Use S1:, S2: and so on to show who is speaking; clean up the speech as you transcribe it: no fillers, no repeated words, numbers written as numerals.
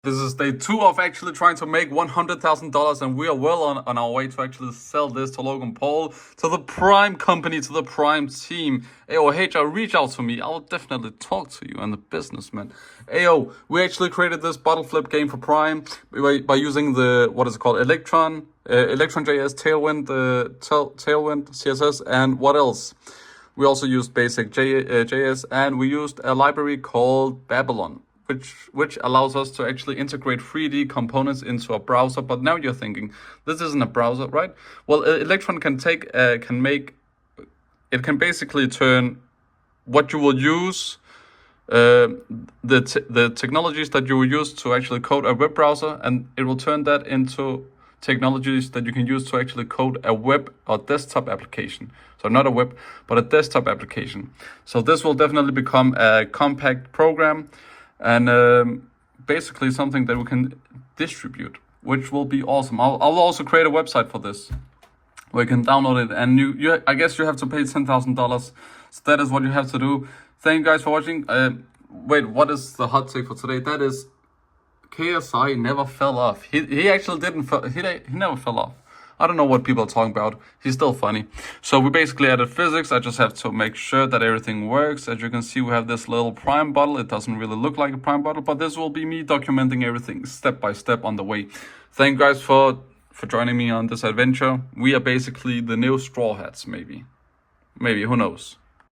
S1: This is day 2 of actually trying to make $100,000, and we are well on our way to actually sell this to Logan Paul, to the Prime company, to the Prime team. Ayo, HR, reach out to me. I'll definitely talk to you and the businessman. Ayo, we actually created this bottle flip game for Prime by using the, what is it called, Electron.js, Tailwind, Tailwind, CSS, and what else? We also used basic JS, and we used a library called Babylon, which allows us to actually integrate 3D components into a browser. But now you're thinking, this isn't a browser, right? Well, Electron can basically turn what you will use, the technologies that you will use to actually code a web browser, and it will turn that into technologies that you can use to actually code a web or desktop application. So not a web, but a desktop application. So this will definitely become a compact program, and basically something that we can distribute, which will be awesome. I'll also create a website for this where you can download it, and I guess you have to pay $10,000. So that is what you have to do. Thank you guys for watching. Wait, what is the hot take for today? That is KSI never fell off. He actually didn't. He never fell off. I don't know what people are talking about. He's still funny. So we basically added physics. I just have to make sure that everything works. As you can see, we have this little Prime bottle. It doesn't really look like a Prime bottle, but this will be me documenting everything step by step on the way. Thank you guys for joining me on this adventure. We are basically the new Straw Hats, maybe. Maybe, who knows?